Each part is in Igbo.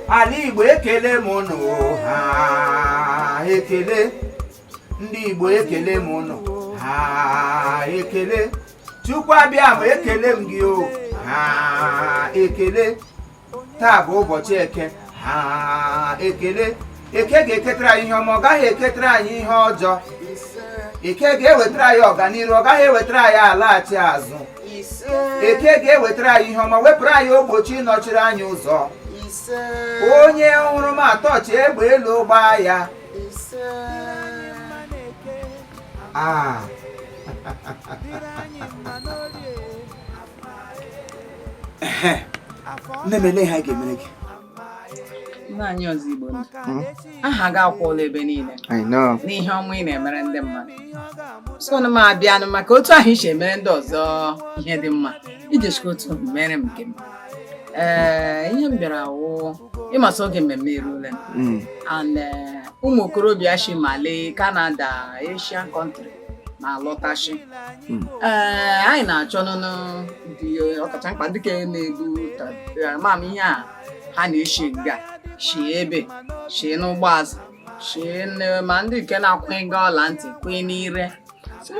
ala Igbo ekele m unu ha ekele ndị Igbo ekele m unu ha ekele Chukwu abịa m ekele m gị o ha ekele taa bụ ụbọchị eke ha ekele eke ga-eketara anyị ihe ọma ọ gaghị eketara anyị ihe ọjọọ eke ga-ewetara anyị ọganihu ọ gaghị ewetara anyị alaghachi azụ eke ga-ewetara anyị ihe ọma wepụrụ anyị ogbochi nọchiri anyị ụzọ onye hụrụ m atọchi egbe elu gbaa ya nne m ele ha ga-emere gị Naanị Ozo Igbo Ndu aha gị akwụọla ebe niile n'ihe ọma ị na-emere ndị mmadụ so na m abịanụ maka otu ahụ iche emere ndị ọzọ ihe dị mma iji chịkwa otu mere m nke m ihe m bịara wụ ịmasị oge mmemme erule and ụmụ okorobịa shi Mali, Canada, Asian country na-alọtashi anyị na-achọ ndị ọkacha mkpa ndị ka na-ebu mam ihe a ha na-eshi nga shie ebe shie n'ụgbọ azụ shie ma ndị nke na-akwụghị nga ọla ntị kwee n'ire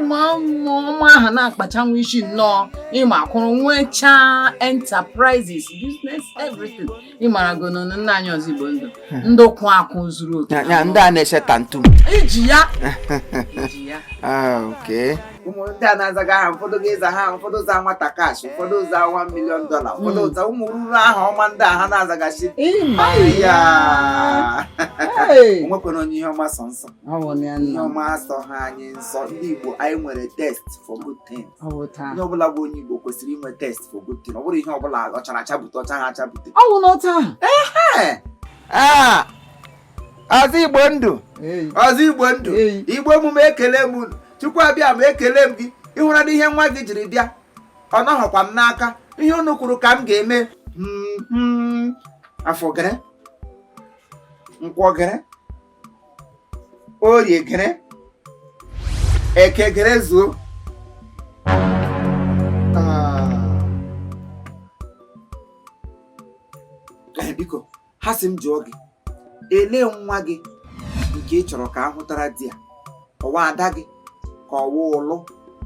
ọma aha na-akpacha nwa isi nnọọ ịma akwụrụ nwechaa enterprises business everything ịmara gonono nna anyị Ozo Igbo Ndu ndị kwụ akwụ zuru oke ndị a na-eche tantum iji ya okay ụmụ ndị a na-azaga aha ụfọdụ ga-eza ha ụfọdụ za nwata kash ụfọdụ za $1 million ụfọdụ za ụmụ ruru aha ọma ndị a ha na-azagachi onwekwara onye ihe ọma sọ nsọ ihe ọma asọ ha anyị nsọ ndị Igbo anyị nwere test for good things onye ọbụla bụ onye Igbo kwesịrị inwe test for good things ọ bụrụ ihe ọbụla ọchara achabute ọcha ha achabute Ozo Igbo Ndu Ozo Igbo Ndu Igbo emume ekele m Chukwu abịa m ekele m gị ịhụra dị ihe nwa gị jiri bịa ọ nọghọkwa m n'aka ihe unu kwuru ka m ga-eme afọ gere nkwọ gere orie gere eke gere zuo biko ha sị m jụọ gị ele nwa gị nke ị chọrọ ka ahụtara di ya ọwa ada gị ka ọwa ụlụ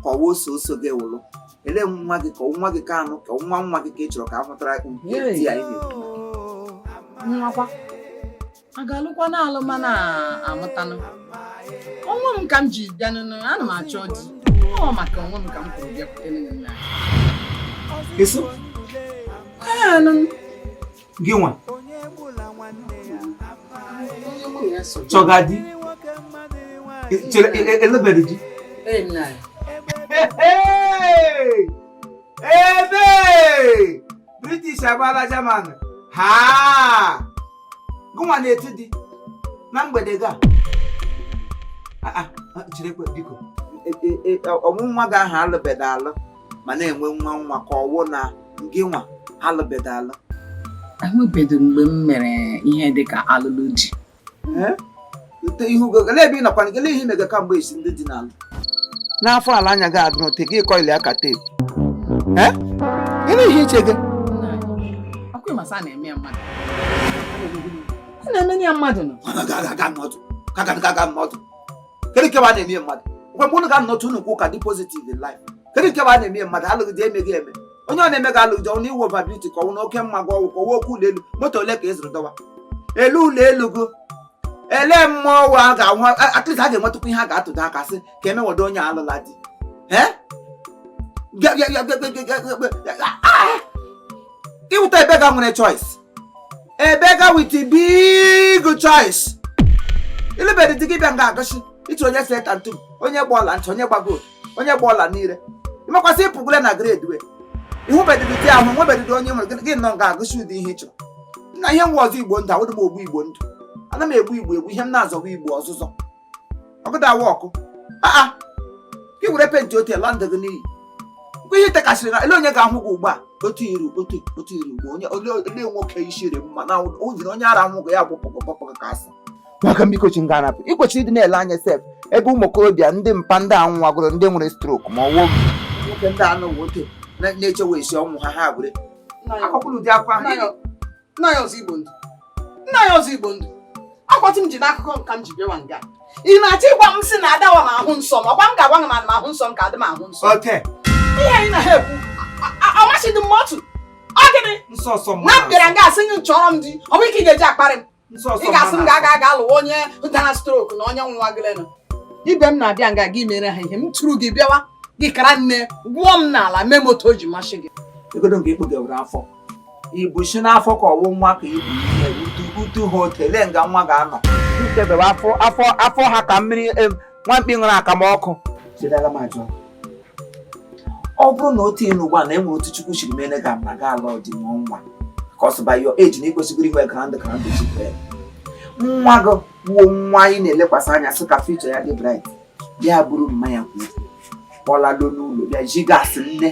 ka ọwa oso gị ụlụ ele nwa gị ka nwa gị ka anụ ka nwa gị ka ị chọrọ ka ahụtara di ya nwakwa a ga-alụkwa na alụma na amụtanụ ọnwa m ka m ji bịa n'ụlọ ana m achọ di ọ maka onwe m ka m kwuru bịakwute nna eso gị nwa chọgadi elebere ji ebe British agbala German ha gụnwa na-etu di na mgbede ga chirekwe biko ọmụnwa gị ahụ alụbeda alụ ma na-enwe nwa ka ọwụ na gị nwa alụbeda alụ ahụbedo mgbe m mere ihe dịka alụlụ di ebe ị nọkwana gele ihe imega ka mgbe esi ndị dị n'ala n'afọ ala anya gị adụrụ te gị kọili aka teepu gịnị ihe iche gị na-eme ya mmadụ nọ kedu nke na-eme mmadụ mgbe unu ga-anọtụ unu kwụ ka dị positive in life kedu nke na-eme mmadụ alụgide emeghị eme onye ọ na-eme gị alụgide ọnụ iwu overbeauty ka ọnwụ na oke mma gị ọwụ ka ọwa okwu ụlọ elu moto ole ka ị zụrụ dọwa elu ụlọ elu gị ele mmụọ wa ga-ahụ atịs a ga-enwetakwa ihe a ga-atụdo aka sị ka emewodo onye alụla di ịwụta ebe ga nwere choice ebe ga with big choice ilebere di gị bịa nga agụsi ịtụ onye seta ntum onye gba ọla ntị onye gbago onye gba ọla niile ịmakwasị ịpụgule na grade we ịhụbedịdị di ahụ nwebedịdị onye nwere gị nọ nga agụsi ụdị ihe ị chọrọ na ihe nwa Ozo Igbo Ndu awụdị m ogbu Igbo Ndu ana m egbu Igbo ihe m na-azọwa Igbo ọzụzọ ọgụda wọkụ gị were penti otu ala ndụ gị n'iyi nkwa ihe tekasịrị na ele onye ga-ahụ gị ugbu a otu iru ugbo onye ele nwoke ishiri mma na o jiri onye ara ahụ gị ya bụ pọpọpọpọ ka asị maka mbiko chi nga anapụ ị kwesịrị ịdị na-ele anya sef ebe ụmụ okorobịa ndị mpa ndị anwụ nwagoro ndị nwere stroke ma ọwụ nwoke ndị anụ nwoke na-echewe isi ọnwụ ha were akọkwuru ụdị akwa nna ya Ozo Igbo Ndu nna ya Ozo Igbo Ndu akwatụ m ji n'akụkọ nka m ji bịawa nga ị na-achọ ịgwa m sị na adawa m ahụ nsọ m ọgwa m ga-agwa m ma ahụ nsọ m ka adị m ahụ nsọ ihe anyị na ha ekwu amasịdị m otu ọ gịnị na bịara nga asị gị chọrọ m di ọ bụ ike ị ga-eji akparị m ị ga-asị m ga alụwa onye dara strok na onye nwa gịlenụ ibe m na-abịa nga gị mere ha ihe m tụrụ gị bịawa gị kara nne gwụọ m n'ala mee moto o ji masị gị egodo nke ikpu gewere afọ ibu si n'afọ ka ọwụ nwa ka ibu ihe utu ha otele nga nwa ga-anọ nkebebe afọ ha ka mmiri nwamkpi ṅụrụ akamọkụ chedala m ajụ ọ bụrụ na otu enu ugbu a na enwere otu Chukwu chiri mene ga na ga ala ọdị nwa ka ọsụba yo eji na ikwesịgoro inwe grand chikere nwa gị wuo nwa anyị na-elekwasị anya sị ka fichọ ya dị bright bịa bụrụ mmanya kwuo kpọlalo n'ụlọ bịa jigasị nne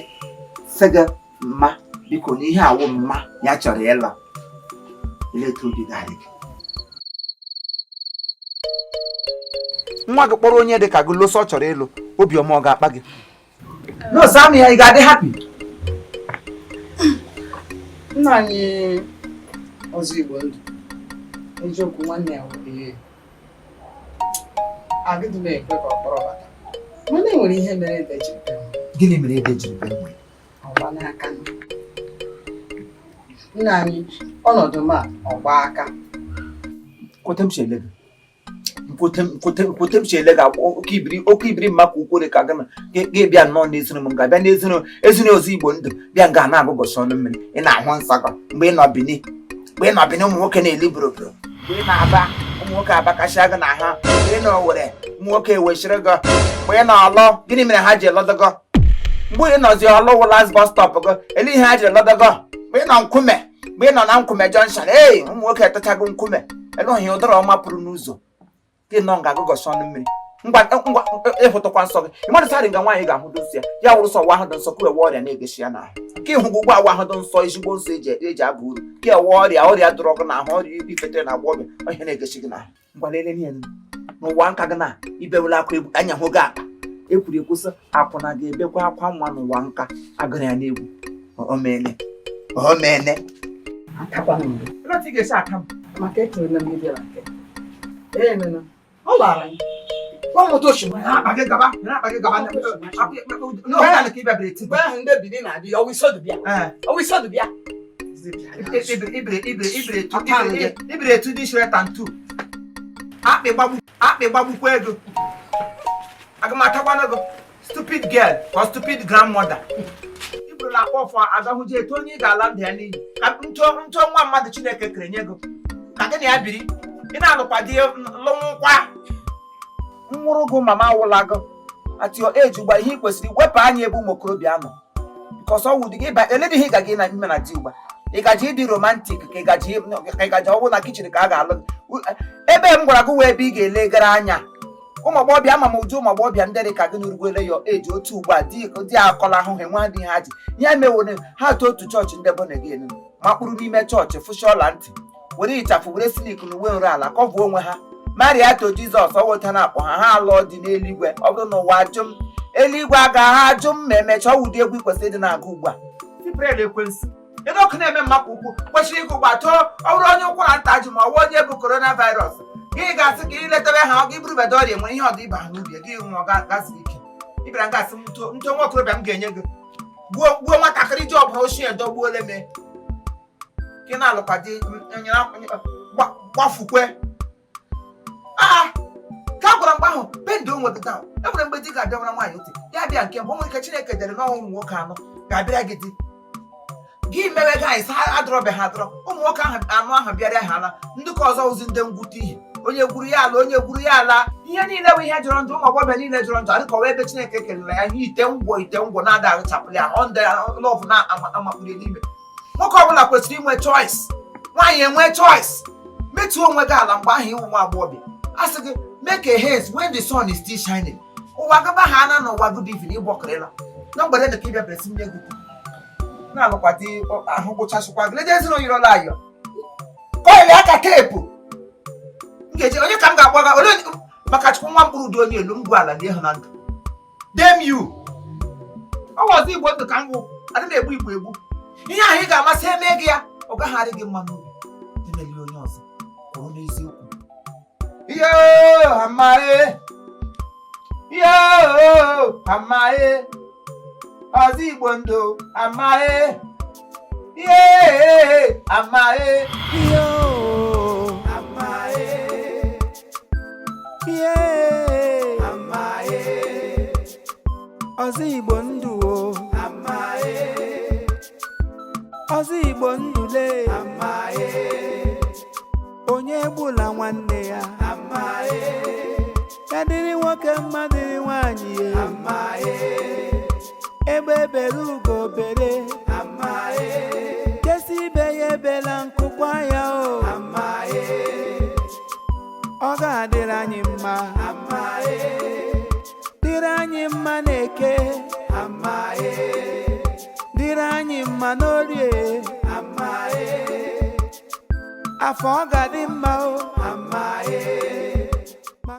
sịga mma biko na ihe awụ mma ya chọrọ ịla eleta obi garị gị nwa gị kpọrọ onye dị ka gị loso ọ chọrọ ịlụ obiọma ọ ga-akpa gị n'ozi amị ya ị ga-adị happy nna anyị Ozo Igbo Ndu eziokwu nwanne ya nwoke agịdị m ekwe ka ọ kpọrọ bata mana enwere ihe mere ede jiri bịa gịnị mere ede jiri bịa nwe ọgba n'aka nna anyị ọnọdụ m a ọgba aka kwete m chele gị kwete m chele gị oke ibiri maka ukwere ka gị bịa nnọọ n'ezinu m ga-abịa n'ezinu Ozo Igbo Ndu bịa nga na-agụgọchi ọnụ mmiri ị na-ahụ nsọ gị mgbe ị nọ Bini ụmụ nwoke na-eli boroboro mgbe ị na-aba ụmụ nwoke abakasịa gị na ha mgbe ị nọ Owerri ụmụ nwoke ewechiri gị mgbe ị na-alọ gịnị mere ha ji elọdọ gị mgbe ị nọzi ọlụ last bus stop gị ele ihe ha ji elọdọ gị mgbe ị nọ Nkume mgbe ị nọ na Nkume junction ụmụ nwoke etachago Nkume elụghị ụdọrọ ọma pụrụ n'ụzọ gị nọ nga agụgọchi ọnụ mmiri ngwa ịhụtụkwa nsọ gị ịmadụsarị nga nwaanyị ga-ahụ dozi ya wụrụ sọ wa ahụ dị nsọ ka ewe ọrịa na-egeshi ya n'ahụ ka ịhụ ụgwọ awa ahụ dị nsọ ezigbo nsọ eji aba uru ka ewe ọrịa dụrọ gị n'ahụ ọrịa ifetere na agbọbịa ihe na-egeshi gị n'ahụ ngwa lelee ihe n'ụwa nka gị na ibewela akwa anya hụ gị akpa ekwuru ekwusị akwụna ga-ebekwa akwa nwa n'ụwa nka agụrụ ya n'egwu omene maka ekere na mmiri ala nke ọ lara anyị moto osimiri mgbe ahụ ndị Bini na-adị ọwụsọdụbịa ibiri etu dị shere tantu akpị gbagbukwa ego agụmatakwana ego stupid girl or stupid grandmother iburu na akpọ ọfọ agahụji etu onye ị ga-ala ndụ ya n'iyi ka ntụ nwa mmadụ Chineke kere nye ego ka gị na ya biri ị na-alụkwa di lụnwụkwa nwụrụ gụ mama awụla gị atio eji ugba ihe ị kwesịrị wepụ anya ebe ụmụ okorobịa nọ bikọs ọ wụdị gị eledi ihe ị ga-gị na ime na di ugba ị gaji ịdị romantik ka ị gaji ọwụ na kichin ka a ga-alụ ebe m gwara gị wee ebe ị ga-elegara anya ụmụ agbọghọbịa ama m ụdị ụmụ agbọghọbịa ndị dị ka gị n'urugwele ya eji otu ugbu a di akọla ahụhụ enwe adịghị ha ji ihe mewere ha atụ otu chọọchị ndị bụ na-ege ma kpụrụ n'ime chọọchị fụshi ọla ntị were ịchafụ were silik na uwe nre ala kọvuo onwe ha Maria to Jizọs ọwụta na-akpọ ha alụọ dị n'eluigwe ọ bụrụ na ụwa ajụ m eluigwe agaghị ajụ m ma emechaa ụdị egwu ikwesịrị ịdị na-agụ ugbu a Ibrel ekwensu ebe ọkụ na-eme mmakwa ukwu kwesịrị ịgụ gbatoo ọ bụrụ onye ụkwụ na nta ji ma ọ bụ onye bụ coronavirus gị ga-asị ka ị letara ha gị burubeda ọrịa nwere ihe ọdụ ịba ha n'ubi gị nwe ọ gasị ike ịbịara gasị ntụ nwa okorobịa m ga-enye gị gbuo nwatakịrị ji ọbụla ochie edogbuole me gị na-alụkwa di gbafukwe ka a gwara mgbe ahụ bendị onwe gị taa enwere mgbe di ga-abịawara nwaanyị ote ya bịa nke mbụ nwere ike Chineke dere n'ọnwa ụmụ nwoke anọ ga-abịara gị di gị mewe gị anyị sa adọrọbeghị adọrọ ụmụ nwoke anụ ahụ bịara ha ala ndị ka ọzọ ozi ndị ngwute ihe onye gwuru ya ala ihe niile bụ ihe jọrọ njọ ụmụ agbọghọbịa niile jọrọ njọ adịka ọwa ebe Chineke kelere ya ihe ite ngwọ na-ada arụchapụrụ ya lọvụ na-amakpụrụ n'ime nwoke ọbụla kwesịrị inwe choice nwaanyị enwe choice metuo onwe gị ala mgbe ahụ iwu nwa agbọghọbịa a sị gị make a haste when the sun is still shining ụwa gaba ha ana n'ụwa good evening ịgbọkịrịla na mgbede dị ka ịbịa bere sinye gị na-alụkwa di ahụ gwụchasịkwa gị leje ezinụlọ yirọla ayọ kọịlị aka teepu m ga-eje onye ka m ga-agbaga ole maka Chukwu nwa mkpụrụ dị onye elu ngwu ala na ịhụ na ndụ dem yu ọ Ozo Igbo Ndu ka ngwụ adị na egbu ihe ahụ ị ga-amasị eme gị ya ọ gaghị adị gị mma n'obi dị onye ọzọ Yo, amae. Yo, amae. Ozo NdiGBO Ndu, amae. Yeah, amae. Yo, amae. Yeah, amae. Ozo NdiGBO Ndu, amae. Ozo NdiGBO Ndu le, amae. Onye bula nwanne ya, amae. Ya dịrị nwoke mma dịrị nwanyị, amae. Ebe bere ugo bere, amae. Jesi ibe ya ebela nkụkwa ya o, amae. Ọ ga-adịrị anyị mma, amae. Dịrị anyị mma n'Eke, amae. Dịrị anyị mma n'Orie, amae. Afọ ọ ga-adị mma o, amae.